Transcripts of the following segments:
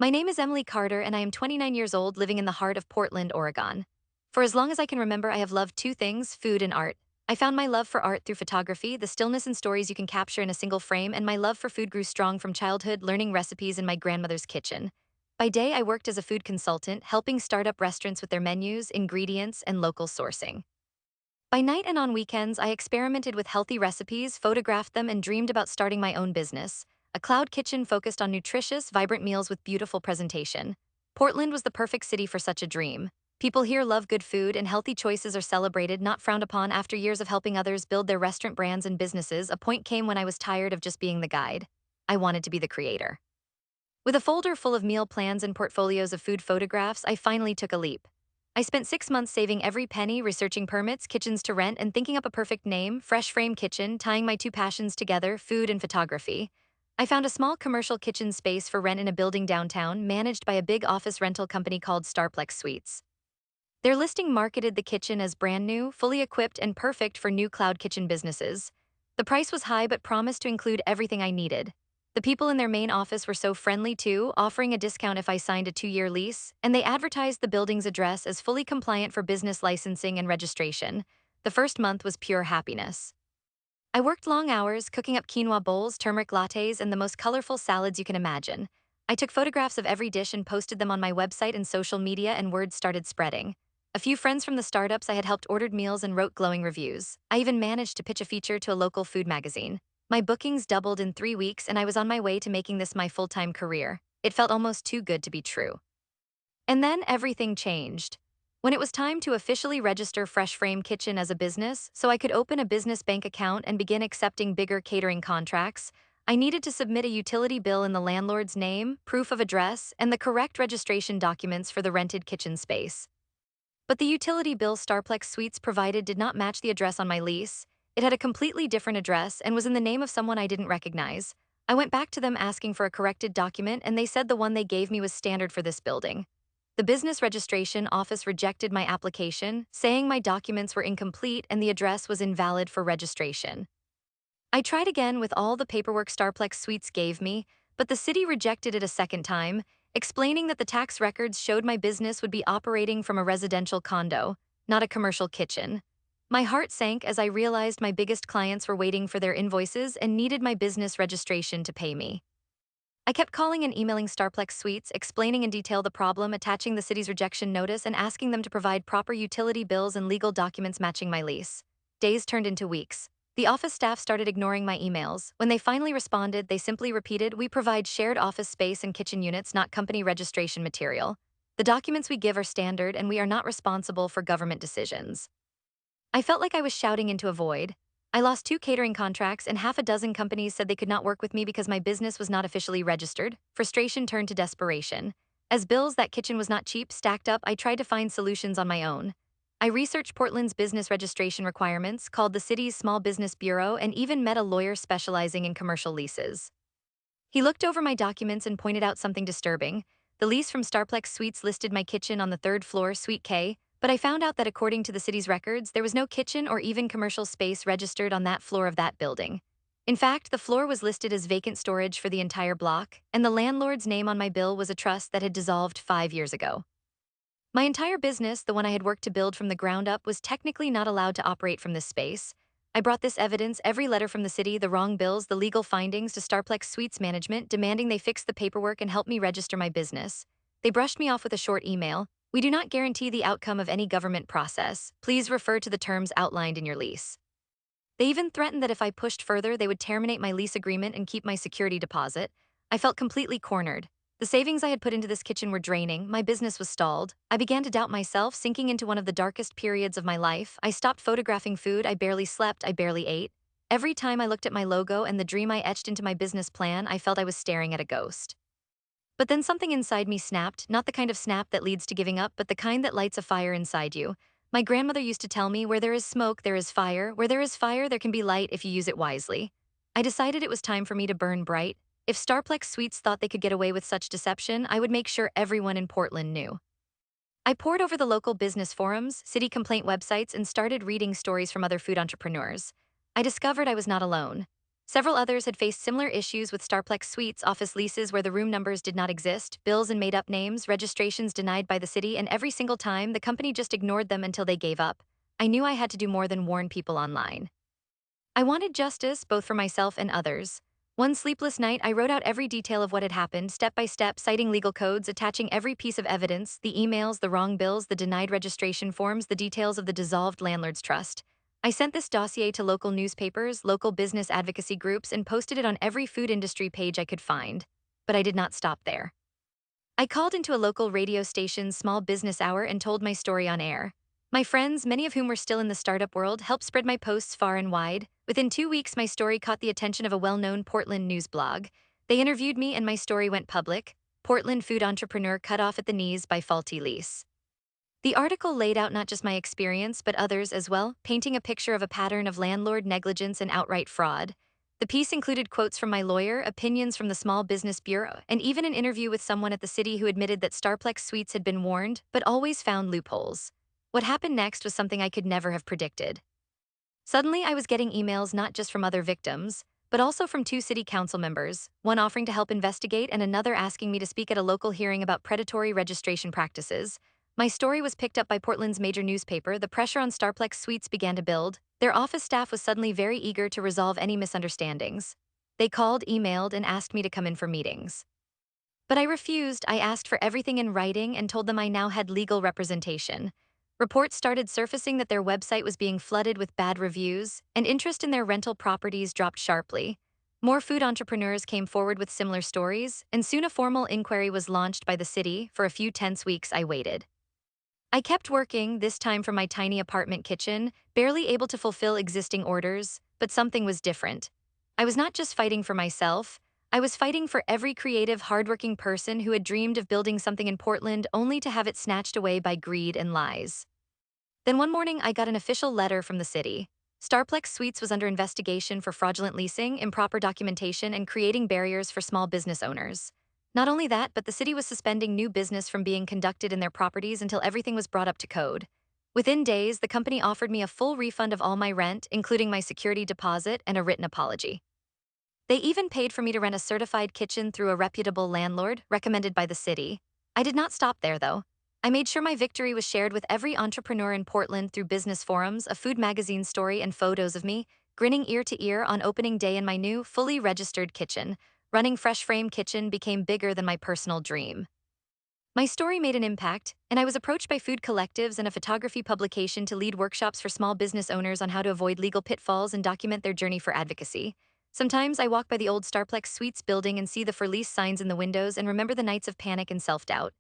My name is Emily Carter, and I am 29 years old, living in the heart of Portland, Oregon. For as long as I can remember, I have loved two things: food and art. I found my love for art through photography, the stillness and stories you can capture in a single frame, and my love for food grew strong from childhood, learning recipes in my grandmother's kitchen. By day, I worked as a food consultant, helping startup restaurants with their menus, ingredients, and local sourcing. By night and on weekends, I experimented with healthy recipes, photographed them, and dreamed about starting my own business, a cloud kitchen focused on nutritious, vibrant meals with beautiful presentation. Portland was the perfect city for such a dream. People here love good food, and healthy choices are celebrated, not frowned upon. After years of helping others build their restaurant brands and businesses, a point came when I was tired of just being the guide. I wanted to be the creator. With a folder full of meal plans and portfolios of food photographs, I finally took a leap. I spent 6 months saving every penny, researching permits, kitchens to rent, and thinking up a perfect name: Fresh Frame Kitchen, tying my two passions together, food and photography. I found a small commercial kitchen space for rent in a building downtown, managed by a big office rental company called Starplex Suites. Their listing marketed the kitchen as brand new, fully equipped, and perfect for new cloud kitchen businesses. The price was high but promised to include everything I needed. The people in their main office were so friendly too, offering a discount if I signed a 2-year lease, and they advertised the building's address as fully compliant for business licensing and registration. The first month was pure happiness. I worked long hours, cooking up quinoa bowls, turmeric lattes, and the most colorful salads you can imagine. I took photographs of every dish and posted them on my website and social media, and word started spreading. A few friends from the startups I had helped ordered meals and wrote glowing reviews. I even managed to pitch a feature to a local food magazine. My bookings doubled in 3 weeks, and I was on my way to making this my full-time career. It felt almost too good to be true. And then everything changed. When it was time to officially register Fresh Frame Kitchen as a business, so I could open a business bank account and begin accepting bigger catering contracts, I needed to submit a utility bill in the landlord's name, proof of address, and the correct registration documents for the rented kitchen space. But the utility bill Starplex Suites provided did not match the address on my lease. It had a completely different address and was in the name of someone I didn't recognize. I went back to them asking for a corrected document, and they said the one they gave me was standard for this building. The business registration office rejected my application, saying my documents were incomplete and the address was invalid for registration. I tried again with all the paperwork Starplex Suites gave me, but the city rejected it a second time, explaining that the tax records showed my business would be operating from a residential condo, not a commercial kitchen. My heart sank as I realized my biggest clients were waiting for their invoices and needed my business registration to pay me. I kept calling and emailing Starplex Suites, explaining in detail the problem, attaching the city's rejection notice, and asking them to provide proper utility bills and legal documents matching my lease. Days turned into weeks. The office staff started ignoring my emails. When they finally responded, they simply repeated, "We provide shared office space and kitchen units, not company registration material. The documents we give are standard, and we are not responsible for government decisions." I felt like I was shouting into a void. I lost 2 catering contracts, and half a dozen companies said they could not work with me because my business was not officially registered. Frustration turned to desperation. As bills that kitchen was not cheap stacked up, I tried to find solutions on my own. I researched Portland's business registration requirements, called the city's Small Business Bureau, and even met a lawyer specializing in commercial leases. He looked over my documents and pointed out something disturbing. The lease from Starplex Suites listed my kitchen on the third floor, Suite K, but I found out that according to the city's records, there was no kitchen or even commercial space registered on that floor of that building. In fact, the floor was listed as vacant storage for the entire block, and the landlord's name on my bill was a trust that had dissolved 5 years ago. My entire business, the one I had worked to build from the ground up, was technically not allowed to operate from this space. I brought this evidence, every letter from the city, the wrong bills, the legal findings, to Starplex Suites management, demanding they fix the paperwork and help me register my business. They brushed me off with a short email: "We do not guarantee the outcome of any government process. Please refer to the terms outlined in your lease." They even threatened that if I pushed further, they would terminate my lease agreement and keep my security deposit. I felt completely cornered. The savings I had put into this kitchen were draining, my business was stalled. I began to doubt myself, sinking into one of the darkest periods of my life. I stopped photographing food, I barely slept, I barely ate. Every time I looked at my logo and the dream I etched into my business plan, I felt I was staring at a ghost. But then something inside me snapped, not the kind of snap that leads to giving up, but the kind that lights a fire inside you. My grandmother used to tell me, "Where there is smoke, there is fire. Where there is fire, there can be light if you use it wisely." I decided it was time for me to burn bright. If Starplex Suites thought they could get away with such deception, I would make sure everyone in Portland knew. I pored over the local business forums, city complaint websites, and started reading stories from other food entrepreneurs. I discovered I was not alone. Several others had faced similar issues with Starplex Suites office leases where the room numbers did not exist, bills and made up names, registrations denied by the city, and every single time the company just ignored them until they gave up. I knew I had to do more than warn people online. I wanted justice, both for myself and others. One sleepless night, I wrote out every detail of what had happened, step by step, citing legal codes, attaching every piece of evidence, the emails, the wrong bills, the denied registration forms, the details of the dissolved landlord's trust. I sent this dossier to local newspapers, local business advocacy groups, and posted it on every food industry page I could find. But I did not stop there. I called into a local radio station's small business hour and told my story on air. My friends, many of whom were still in the startup world, helped spread my posts far and wide. Within 2 weeks, my story caught the attention of a well-known Portland news blog. They interviewed me and my story went public. Portland food entrepreneur cut off at the knees by faulty lease. The article laid out not just my experience, but others as well, painting a picture of a pattern of landlord negligence and outright fraud. The piece included quotes from my lawyer, opinions from the Small Business Bureau, and even an interview with someone at the city who admitted that Starplex Suites had been warned, but always found loopholes. What happened next was something I could never have predicted. Suddenly, I was getting emails not just from other victims, but also from two city council members, one offering to help investigate and another asking me to speak at a local hearing about predatory registration practices. My story was picked up by Portland's major newspaper. The pressure on Starplex Suites began to build. Their office staff was suddenly very eager to resolve any misunderstandings. They called, emailed, and asked me to come in for meetings. But I refused. I asked for everything in writing and told them I now had legal representation. Reports started surfacing that their website was being flooded with bad reviews, and interest in their rental properties dropped sharply. More food entrepreneurs came forward with similar stories, and soon a formal inquiry was launched by the city. For a few tense weeks, I waited. I kept working, this time from my tiny apartment kitchen, barely able to fulfill existing orders, but something was different. I was not just fighting for myself, I was fighting for every creative, hardworking person who had dreamed of building something in Portland only to have it snatched away by greed and lies. Then one morning, I got an official letter from the city. Starplex Suites was under investigation for fraudulent leasing, improper documentation, and creating barriers for small business owners. Not only that, but the city was suspending new business from being conducted in their properties until everything was brought up to code. Within days, the company offered me a full refund of all my rent, including my security deposit and a written apology. They even paid for me to rent a certified kitchen through a reputable landlord recommended by the city. I did not stop there, though. I made sure my victory was shared with every entrepreneur in Portland through business forums, a food magazine story, and photos of me, grinning ear to ear on opening day in my new, fully registered kitchen. Running Fresh Frame Kitchen became bigger than my personal dream. My story made an impact, and I was approached by food collectives and a photography publication to lead workshops for small business owners on how to avoid legal pitfalls and document their journey for advocacy. Sometimes I walk by the old Starplex Suites building and see the for lease signs in the windows and remember the nights of panic and self-doubt.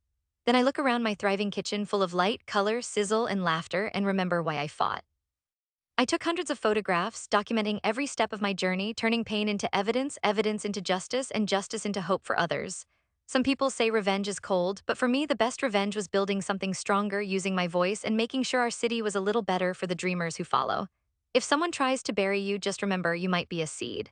Then I look around my thriving kitchen full of light, color, sizzle, and laughter and remember why I fought. I took hundreds of photographs, documenting every step of my journey, turning pain into evidence, evidence into justice, and justice into hope for others. Some people say revenge is cold, but for me, the best revenge was building something stronger, using my voice, and making sure our city was a little better for the dreamers who follow. If someone tries to bury you, just remember you might be a seed.